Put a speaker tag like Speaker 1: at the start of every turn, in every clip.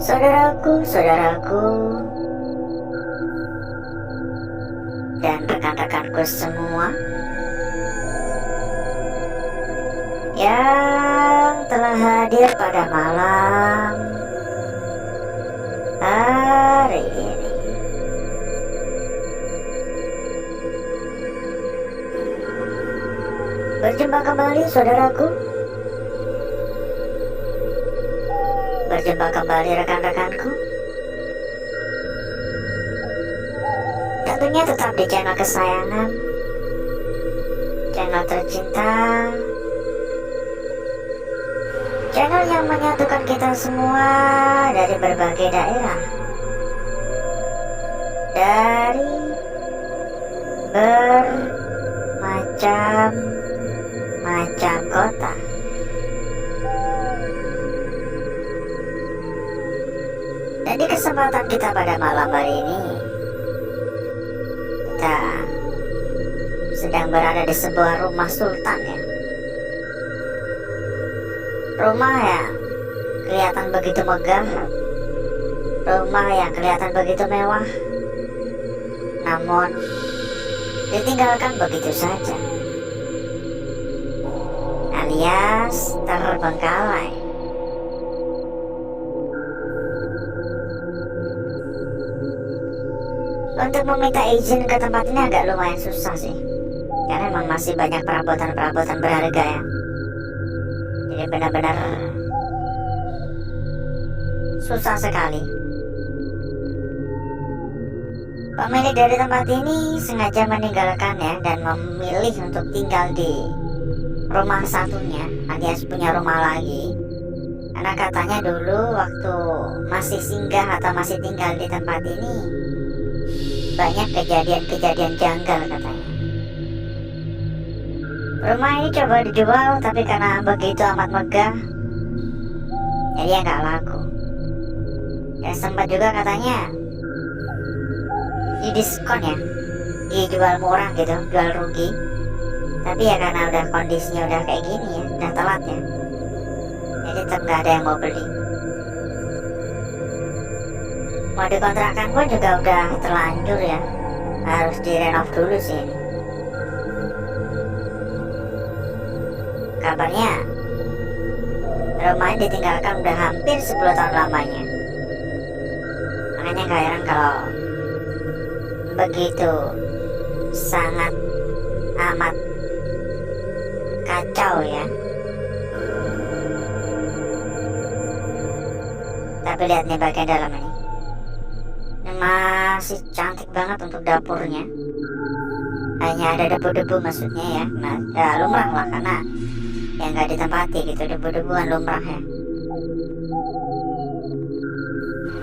Speaker 1: Saudaraku dan rekan-rekanku semua yang telah hadir pada malam hari ini. Berjumpa kembali saudaraku. Berjumpa kembali rekan-rekanku. Tentunya tetap di channel kesayangan, channel tercinta, channel yang menyatukan kita semua dari berbagai daerah, dari bermacam-macam kota. Dan di kesempatan kita pada malam hari ini, kita sedang berada di sebuah rumah sultan ya. Rumah yang kelihatan begitu megah, rumah yang kelihatan begitu mewah, namun ditinggalkan begitu saja, alias terbengkalai. Untuk meminta izin ke tempat ini agak lumayan susah sih, karena memang masih banyak perabotan-perabotan berharga ya. Jadi benar-benar susah sekali. Pemilik dari tempat ini sengaja meninggalkan ya, dan memilih untuk tinggal di rumah satunya, alias punya rumah lagi. Karena katanya dulu waktu masih singgah atau masih tinggal di tempat ini, banyak kejadian-kejadian janggal katanya. Rumah ini coba dijual, tapi karena begitu amat megah, jadi ya nggak laku. Dan sempat juga katanya didiskon ya, dijual murah gitu, jual rugi. Tapi ya karena udah kondisinya udah kayak gini ya, udah telat ya, jadi tetap nggak ada yang mau beli. Mau dikontrakkan pun juga udah terlanjur ya, harus direnov dulu sih ini. Kabarnya rumah ini ditinggalkan udah hampir 10 tahun lamanya. Makanya gak heran kalau begitu sangat amat kacau ya. Tapi lihat nih bagian dalam ini, masih cantik banget untuk dapurnya. Hanya ada debu-debu maksudnya ya. Nah ya lumrah lah, karena yang nggak ditempati gitu, debu-debuan lumrah ya.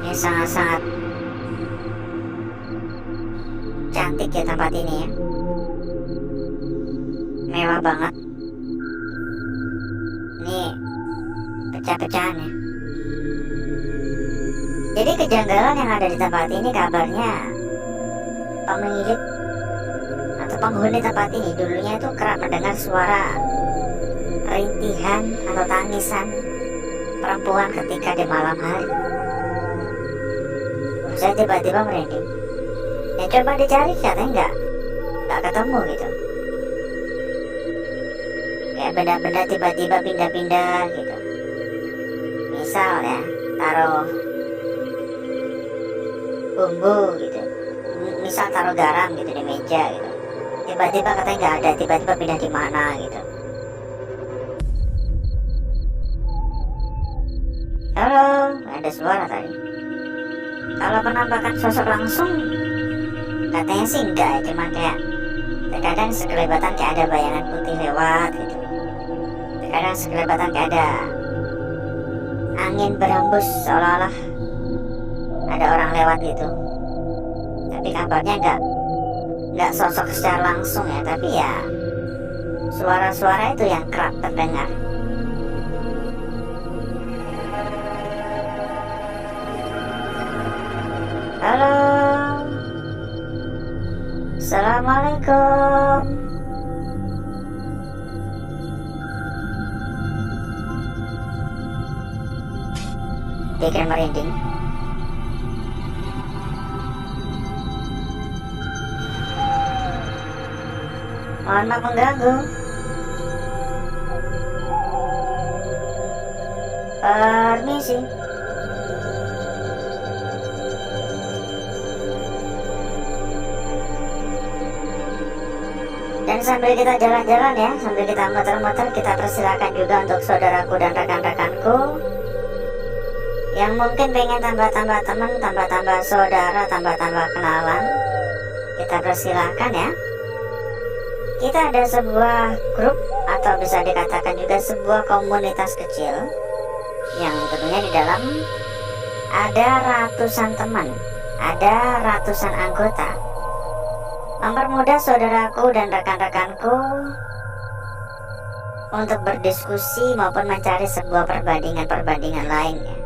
Speaker 1: Ini sangat-sangat cantik ya tempat ini ya, mewah banget. Ini pecah-pecahan ya. Jadi kejanggalan yang ada di tempat ini, kabarnya pemilik atau penghuni tempat ini dulunya itu kerap mendengar suara rintihan atau tangisan perempuan ketika di malam hari. Saya tiba-tiba merinding. Ya coba dicari, katanya nggak ketemu gitu. Kayak benda-benda tiba-tiba pindah-pindah gitu. Misal ya, taruh bumbu gitu, misal taruh garam gitu di meja gitu, tiba-tiba katanya nggak ada, tiba-tiba pindah di mana gitu. Halo, ada suara tadi. Kalau penampakan sosok langsung, katanya sih enggak, cuman kayak terkadang sekelebatan kayak ada bayangan putih lewat gitu, terkadang sekelebatan kayak ada angin berembus seolah-olah ada orang lewat gitu. Tapi kabarnya nggak sosok secara langsung ya, tapi ya suara-suara itu yang kerap terdengar. Halo, assalamualaikum. bikin merinding. Mohon maaf mengganggu. Permisi. Dan sambil kita jalan-jalan ya, sambil kita muter-muter, kita persilakan juga untuk saudaraku dan rekan-rekanku yang mungkin pengen tambah-tambah teman, tambah-tambah saudara, tambah-tambah kenalan. Kita persilakan ya. Kita ada sebuah grup atau bisa dikatakan juga sebuah komunitas kecil yang tentunya di dalam ada ratusan teman, ada ratusan anggota. Mempermudah saudaraku dan rekan-rekanku untuk berdiskusi maupun mencari sebuah perbandingan-perbandingan lainnya.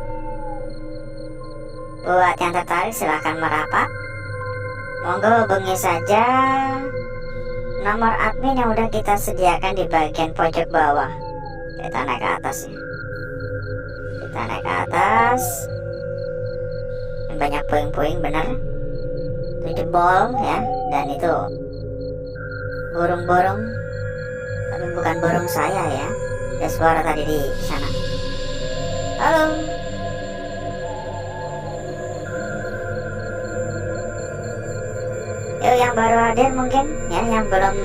Speaker 1: Buat yang tertarik silahkan merapat. Monggo hubungi saja nomor admin yang udah kita sediakan di bagian pojok bawah. Kita naik ke atas ya. Kita naik ke atas. Ini banyak puing-puing bener. Itu jebol ya. Dan itu burung-burung, tapi bukan burung saya ya. Ada suara tadi di sana. Halo. Yuk yang baru hadir mungkin ya, yang belum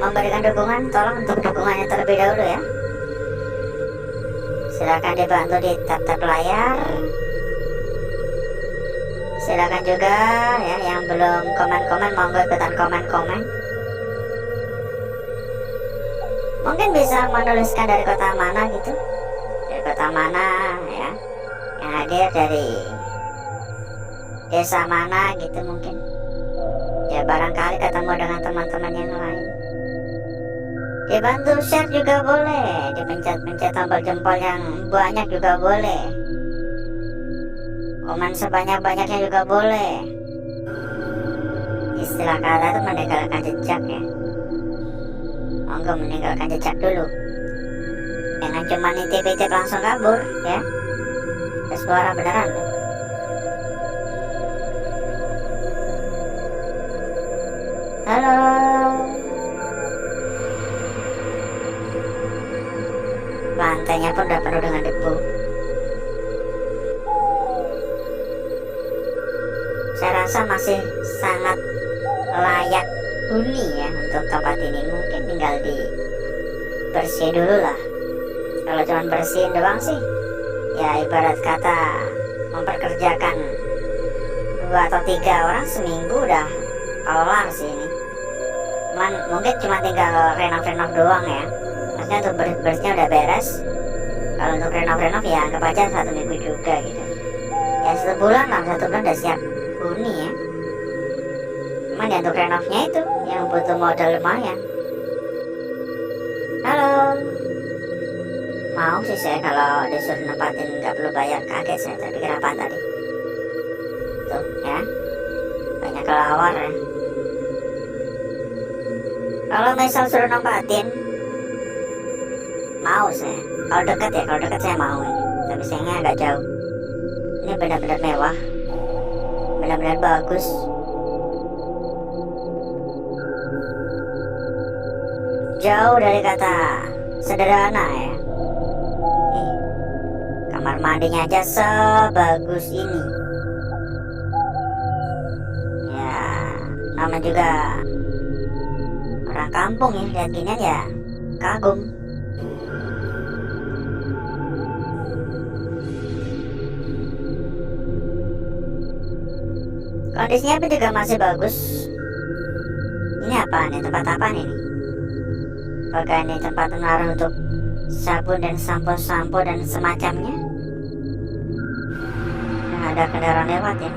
Speaker 1: memberikan dukungan, tolong untuk dukungannya terlebih dahulu ya. Silakan dibantu di tap-tap layar. Silakan juga ya yang belum komen-komen, monggo ikutan komen-komen. Mungkin bisa menuliskan dari kota mana gitu, dari kota mana ya, yang hadir dari desa mana gitu mungkin. Ya barangkali ketemu dengan teman-teman yang lain. Dibantu share juga boleh, dipencet-pencet tombol jempol yang banyak juga boleh. Komen sebanyak-banyaknya juga boleh. Istilah kata itu meninggalkan jejak ya. Monggo meninggalkan jejak dulu. Jangan cuma nitip-nitip langsung kabur ya. Ada suara beneran. Halo. Lantainya pun udah penuh dengan debu. Saya rasa masih sangat layak huni ya untuk tempat ini. Mungkin tinggal dibersih dulu lah. Kalau cuma bersihin doang sih ya ibarat kata memperkerjakan 2 atau 3 orang seminggu udah kelar sih ini. Cuman mungkin cuma tinggal renov-renov doang ya. Maksudnya untuk bersihnya udah beres. Kalau untuk renov-renov ya anggap aja 1 minggu juga gitu. Ya 1 bulan lah, 1 bulan udah siap huni ya. Cuman ya untuk renovnya itu yang butuh modal lumayan. Halo. Mau sih saya kalau disuruh nempatin nggak perlu bayar, kaget saya. Tapi kenapa tadi? Tuh ya, banyak kelawar ya. Kalau misal suruh nempatin, mau saya. Kalau dekat saya mau ini. Tapi sayangnya agak jauh. Ini benar-benar mewah, benar-benar bagus. Jauh dari kata sederhana ya. Nih, kamar mandinya aja sebagus ini. Ya, nama juga orang kampung ya, lihat ginian ya kagum. Kondisinya pun juga masih bagus. Ini apa nih, tempat apa nih? Apakah ini tempat menaruh untuk sabun dan sampo-sampo dan semacamnya? Nah, ada kendaraan lewat ya.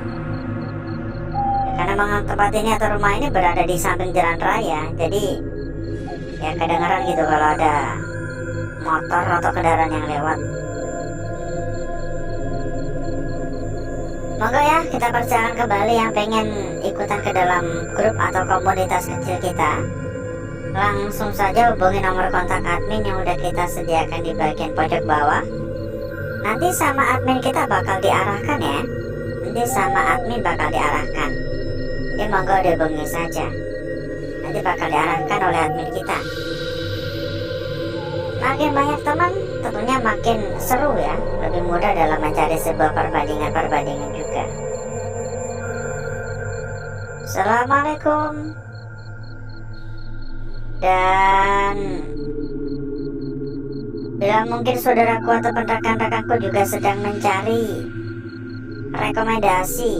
Speaker 1: Karena memang tempat ini atau rumah ini berada di samping jalan raya, jadi ya kedengaran gitu kalau ada motor atau kendaraan yang lewat. Monggo ya, kita persilakan kembali yang pengen ikutan ke dalam grup atau komunitas kecil kita. Langsung saja hubungi nomor kontak admin yang udah kita sediakan di bagian pojok bawah. Nanti sama admin kita bakal diarahkan ya. Nanti sama admin bakal diarahkan. Jadi monggo dihubungi saja. Nanti bakal diarahkan oleh admin kita. Makin banyak teman, tentunya makin seru ya. Lebih mudah dalam mencari sebuah perbandingan juga. Assalamualaikum. Dan bila mungkin saudaraku atau rekan-rekanku juga sedang mencari rekomendasi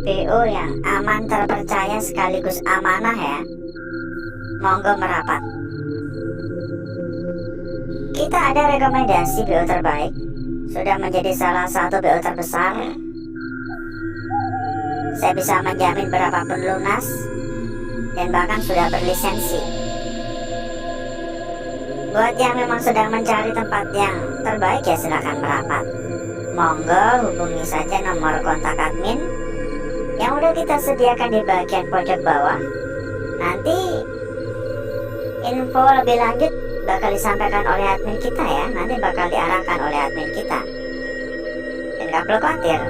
Speaker 1: PO yang aman, terpercaya sekaligus amanah ya, monggo merapat. Kita ada rekomendasi PO terbaik, sudah menjadi salah satu PO terbesar. Saya bisa menjamin berapapun lunas dan bahkan sudah berlisensi. Buat yang memang sedang mencari tempat yang terbaik ya silakan merapat. Monggo hubungi saja nomor kontak admin yang udah kita sediakan di bagian pojok bawah. Nanti info lebih lanjut bakal disampaikan oleh admin kita ya. Nanti bakal diarahkan oleh admin kita. Dan gak perlu khawatir,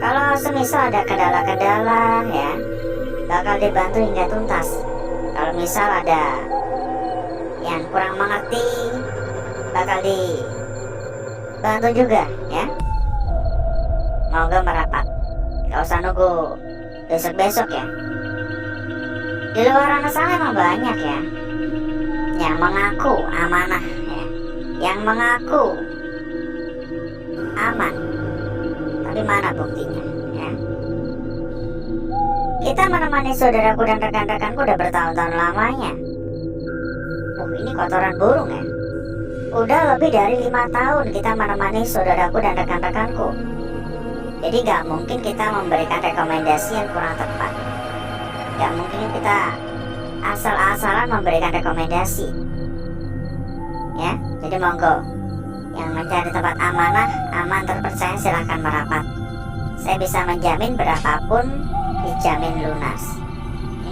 Speaker 1: kalau semisal ada kendala-kendala ya, bakal dibantu hingga tuntas. Kalau misal ada yang kurang mengerti, bakal dibantu juga ya. Monggo merapat, gak usah nunggu besok-besok ya. Di luar sana emang banyak ya yang mengaku amanah ya, yang mengaku aman, tapi mana buktinya ya. Kita menemani saudaraku dan rekan-rekanku udah bertahun-tahun lamanya. Ini kotoran burung ya. Udah lebih dari 5 tahun kita menemani saudaraku dan rekan-rekanku. Jadi gak mungkin kita memberikan rekomendasi yang kurang tepat. Gak mungkin kita asal-asalan memberikan rekomendasi ya. Jadi monggo, yang mencari tempat amanah, aman, terpercaya silahkan merapat. Saya bisa menjamin berapapun dijamin lunas.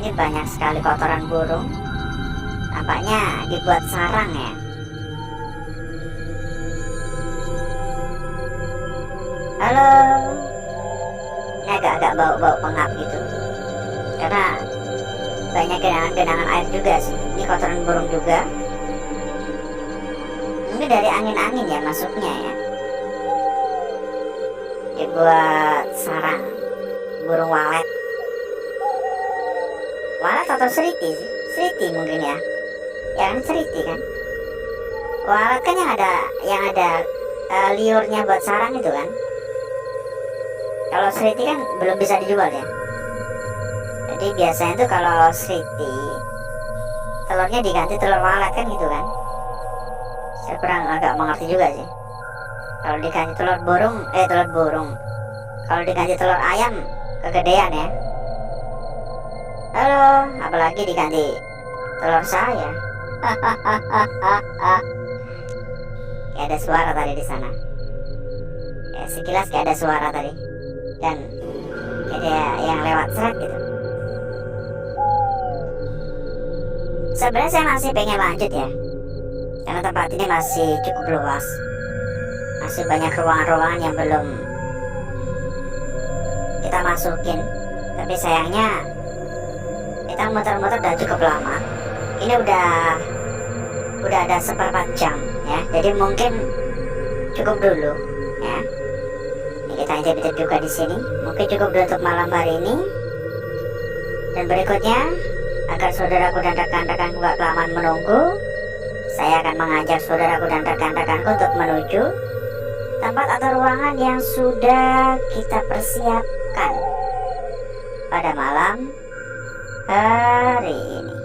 Speaker 1: Ini banyak sekali kotoran burung, nampaknya dibuat sarang ya. Halo, ini agak-agak bau-bau pengap gitu, karena banyak genangan-genangan air juga sih. Ini kotoran burung juga. Ini dari angin-angin ya masuknya ya. Dibuat sarang burung walet. Walet atau seriti sih? Seriti mungkin ya. Ya kan seriti kan. Walet kan yang ada liurnya buat sarang itu kan. Kalau seriti kan belum bisa dijual ya. Jadi biasanya tuh kalau seriti telurnya diganti telur walet kan gitu kan. Saya kurang agak mengerti juga sih. Kalau diganti telur burung, kalau diganti telur ayam kegedean ya. Halo, apalagi diganti telur saya. Kayak ada suara tadi di sana. Ya sekilas kayak ada suara tadi. Dan ada yang lewat seret gitu. Sebenarnya saya masih pengen lanjut ya, karena tempat ini masih cukup luas, masih banyak ruangan-ruangan yang belum kita masukin. Tapi sayangnya kita muter-muter udah cukup lama. Ini udah ada 1/4 jam ya, jadi mungkin cukup dulu ya. Ini kita intip-intip juga di sini. Mungkin cukup dulu untuk malam hari ini. Dan berikutnya, agar saudaraku dan rekan-rekanku gak kelamaan menunggu, saya akan mengajak saudaraku dan rekan-rekanku untuk menuju tempat atau ruangan yang sudah kita persiapkan pada malam hari ini.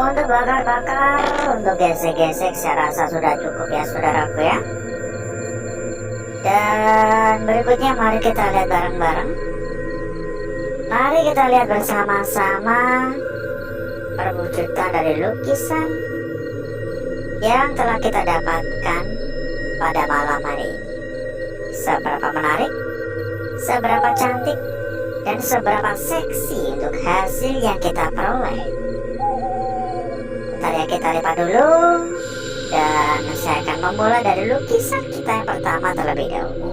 Speaker 1: Untuk bakar-bakar, untuk gesek-gesek saya rasa sudah cukup ya saudaraku ya. Dan berikutnya mari kita lihat bareng-bareng. Mari kita lihat bersama-sama perwujudan dari lukisan yang telah kita dapatkan pada malam hari ini. Seberapa menarik, seberapa cantik, dan seberapa seksi untuk hasil yang kita peroleh. Bentar ya, kita lipat dulu. Dan saya akan memulai dari lukisan kita yang pertama terlebih dahulu.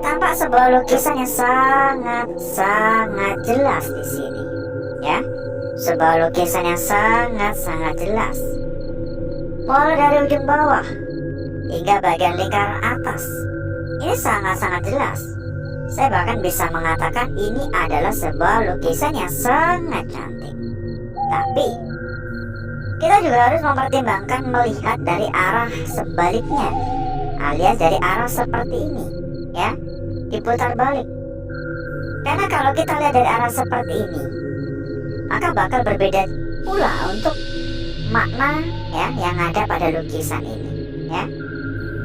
Speaker 1: Tampak sebuah lukisan yang sangat jelas di sini, ya. Sebuah lukisan yang sangat jelas. Mulai dari ujung bawah hingga bagian lingkaran atas, ini sangat jelas. Saya bahkan bisa mengatakan ini adalah sebuah lukisan yang sangat cantik. Tapi kita juga harus mempertimbangkan melihat dari arah sebaliknya, alias dari arah seperti ini, ya, diputar balik. Karena kalau kita lihat dari arah seperti ini, maka bakal berbeda pula untuk makna ya yang ada pada lukisan ini, ya.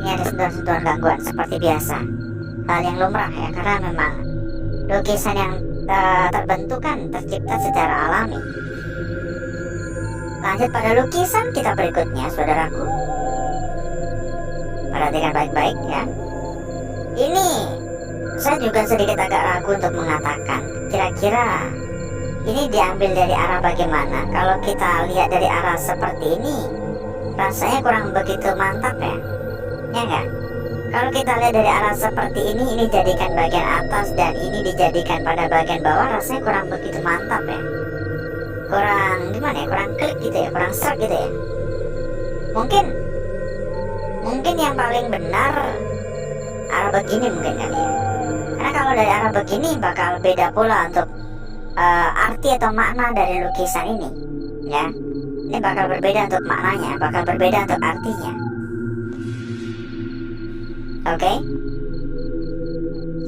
Speaker 1: Ini ada sentuhan-sentuhan gangguan seperti biasa, hal yang lumrah ya, karena memang lukisan yang terbentuk kan tercipta secara alami. Lanjut pada lukisan kita berikutnya, saudaraku. Perhatikan baik-baik ya. Ini saya juga sedikit agak ragu untuk mengatakan kira-kira ini diambil dari arah bagaimana. Kalau kita lihat dari arah seperti ini, rasanya kurang begitu mantap ya. Ya enggak? Kalau kita lihat dari arah seperti ini jadikan bagian atas dan ini dijadikan pada bagian bawah, rasanya kurang begitu mantap ya. Kurang gimana ya, kurang klik gitu ya, kurang serk gitu ya. Mungkin yang paling benar arah begini mungkin kali ya. Karena kalau dari arah begini bakal beda pula untuk arti atau makna dari lukisan ini, ya. Ini bakal berbeda untuk maknanya, bakal berbeda untuk artinya. Oke,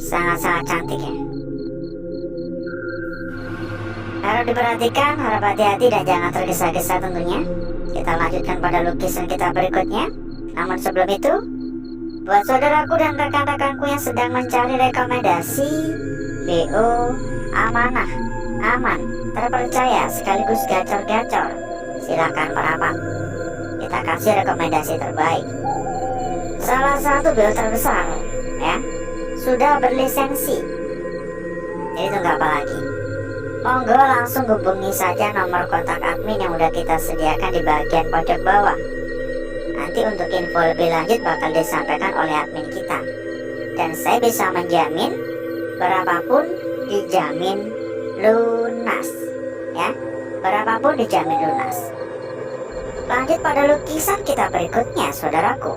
Speaker 1: sangat cantik ya. Harap diperhatikan, harap hati-hati dan jangan tergesa-gesa tentunya. Kita lanjutkan pada lukisan kita berikutnya. Namun sebelum itu, buat saudaraku dan rekan-rekanku yang sedang mencari rekomendasi BO amanah, aman, terpercaya sekaligus gacor-gacor, silakan merapat. Kita kasih rekomendasi terbaik. Salah satu BO terbesar, ya, sudah berlisensi. Jadi tunggu apa lagi? Monggo langsung hubungi saja nomor kontak admin yang udah kita sediakan di bagian pojok bawah. Nanti untuk info lebih lanjut bakal disampaikan oleh admin kita. Dan saya bisa menjamin berapapun dijamin lunas, ya. Berapapun dijamin lunas. Lanjut pada lukisan kita berikutnya, saudaraku.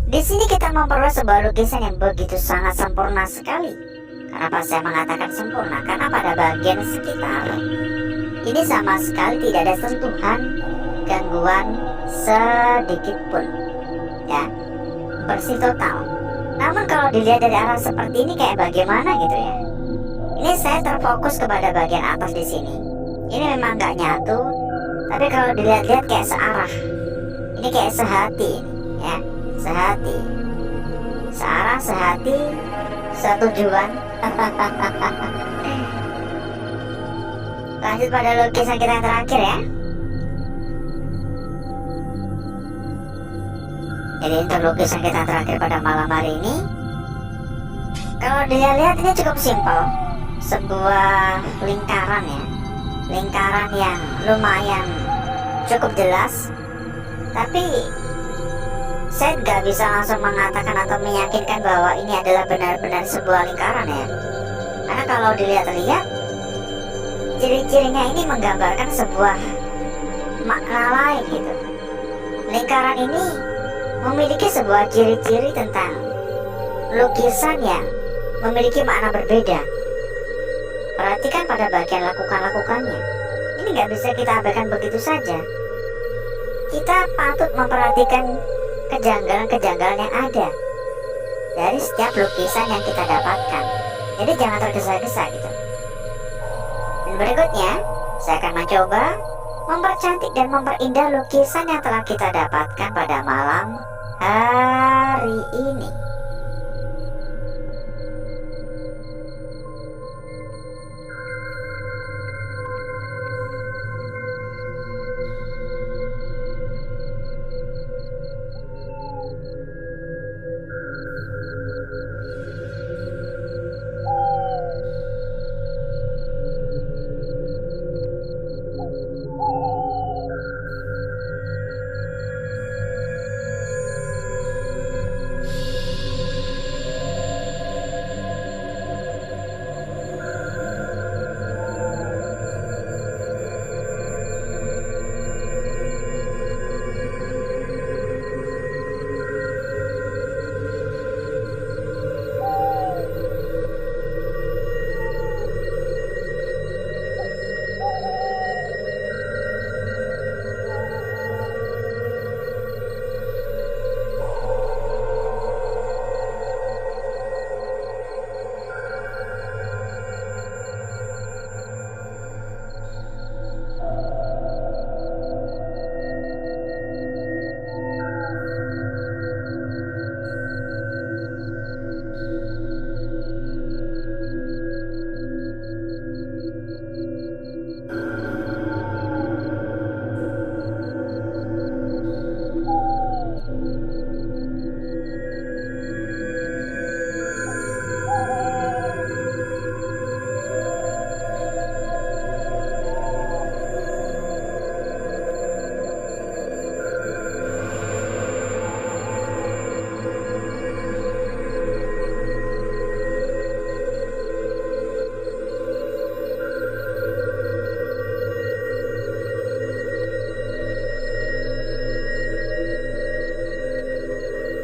Speaker 1: Di sini kita memperoleh sebuah lukisan yang begitu sangat sempurna sekali. Kenapa saya mengatakan sempurna? Karena pada bagian sekitar ini sama sekali tidak ada sentuhan gangguan sedikit pun, ya, bersih total. Namun kalau dilihat dari arah seperti ini kayak bagaimana gitu ya. Ini saya terfokus kepada bagian atas di sini. Ini memang nggak nyatu, tapi kalau dilihat-lihat kayak searah. Ini kayak sehati, ya, sehati, searah, sehati, setujuan. Lanjut pada lukisan kita yang terakhir ya. Jadi untuk lukisan kita terakhir pada malam hari ini, kalau dilihat-lihat ini cukup simpel. Sebuah lingkaran ya, lingkaran yang lumayan cukup jelas. Tapi saya nggak bisa langsung mengatakan atau meyakinkan bahwa ini adalah benar-benar sebuah lingkaran ya. Karena kalau dilihat-lihat, ciri-cirinya ini menggambarkan sebuah makna lain gitu. Lingkaran ini memiliki sebuah ciri-ciri tentang lukisan yang memiliki makna berbeda. Perhatikan pada bagian lakukan-lakukannya. Ini nggak bisa kita abaikan begitu saja. Kita patut memperhatikan kejanggalan-kejanggalan yang ada dari setiap lukisan yang kita dapatkan. Jadi jangan tergesa-gesa gitu. Dan berikutnya, Saya akan mencoba mempercantik dan memperindah lukisan yang telah kita dapatkan pada malam hari ini.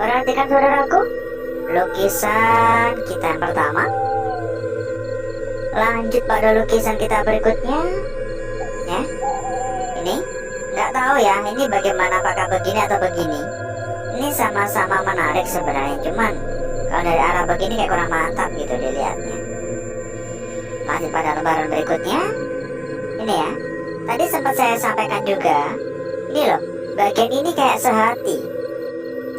Speaker 1: Perhatikan saudaraku, lukisan kita yang pertama. Lanjut pada lukisan kita berikutnya. Ya, ini nggak tahu ya, ini bagaimana, apakah begini atau begini. Ini sama-sama menarik sebenarnya, cuman kalau dari arah begini kayak kurang mantap gitu dilihatnya. Lanjut pada lembaran berikutnya. Ini ya, tadi sempat saya sampaikan juga. Ini loh, bagian ini kayak sehati.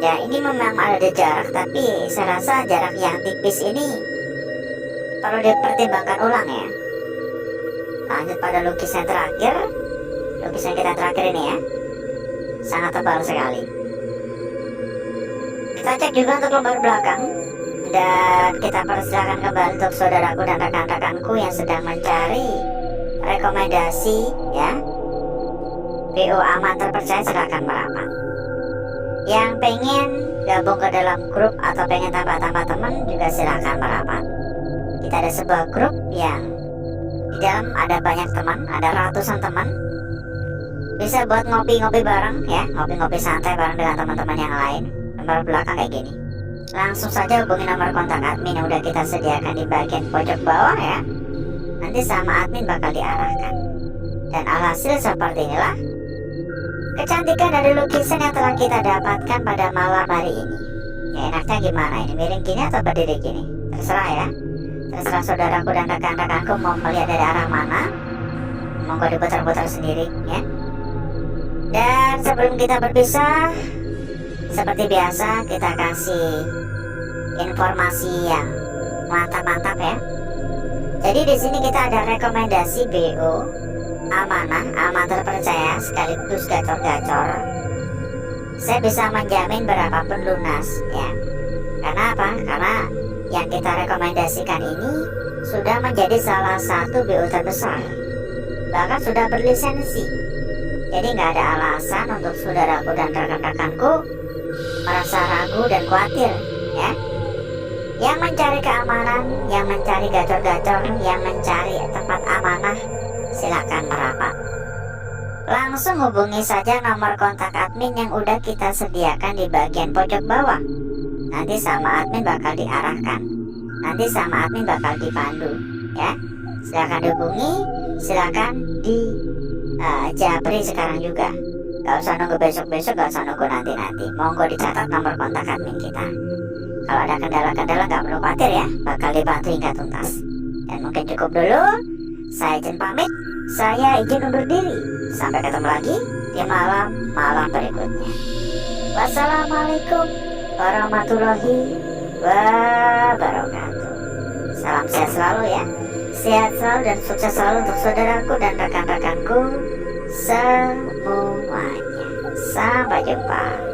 Speaker 1: Ya, ini memang ada jarak, tapi saya rasa jarak yang tipis ini perlu dipertimbangkan ulang ya. Lanjut pada lukisan terakhir. Lukisan kita terakhir ini ya, sangat tebal sekali. Kita cek juga untuk lembar belakang. Dan kita persilakan kembali untuk saudaraku dan rekan-rekanku yang sedang mencari rekomendasi ya, BO aman terpercaya, silakan merapat. Yang pengen gabung ke dalam grup atau pengen tambah-tambah teman juga silahkan merapat. Kita ada sebuah grup yang di dalam ada banyak teman, ada ratusan teman. Bisa buat ngopi-ngopi bareng ya, ngopi-ngopi santai bareng dengan teman-teman yang lain. Nomor belakang kayak gini. Langsung saja hubungi nomor kontak admin yang udah kita sediakan di bagian pojok bawah ya. Nanti sama admin bakal diarahkan. Dan alhasil seperti inilah kecantikan dari lukisan yang telah kita dapatkan pada malam hari ini. Ya, enaknya gimana ini, miring gini atau berdiri gini? Terserah ya. Terserah saudaraku dan rekan-rekanku mau melihat dari arah mana. Monggo diputar-putar sendiri ya. Dan sebelum kita berpisah, seperti biasa kita kasih informasi yang mantap-mantap ya. Jadi di sini kita ada rekomendasi BO amanah, aman terpercaya sekaligus gacor-gacor. Saya bisa menjamin berapapun lunas ya. Karena apa? Karena yang kita rekomendasikan ini sudah menjadi salah satu BO terbesar, bahkan sudah berlisensi. Jadi nggak ada alasan untuk saudaraku dan rekan-rekanku merasa ragu dan khawatir ya. Yang mencari keamanan, yang mencari gacor-gacor, yang mencari tempat amanah, silakan merapat. Langsung hubungi saja nomor kontak admin yang udah kita sediakan di bagian pojok bawah. Nanti sama admin bakal diarahkan, nanti sama admin bakal dipandu ya. Silakan dihubungi, silakan di japri sekarang juga. Gak usah nunggu besok-besok, gak usah nunggu nanti-nanti. Monggo dicatat nomor kontak admin kita. Kalau ada kendala-kendala gak perlu khawatir ya, bakal dibantu hingga tuntas. Dan mungkin cukup dulu. Saya izin pamit. Saya izin undur diri. Sampai ketemu lagi di malam-malam berikutnya. Wassalamualaikum warahmatullahi wabarakatuh. Salam sehat selalu ya. Sehat selalu dan sukses selalu untuk saudaraku dan rekan-rekanku semuanya. Sampai jumpa.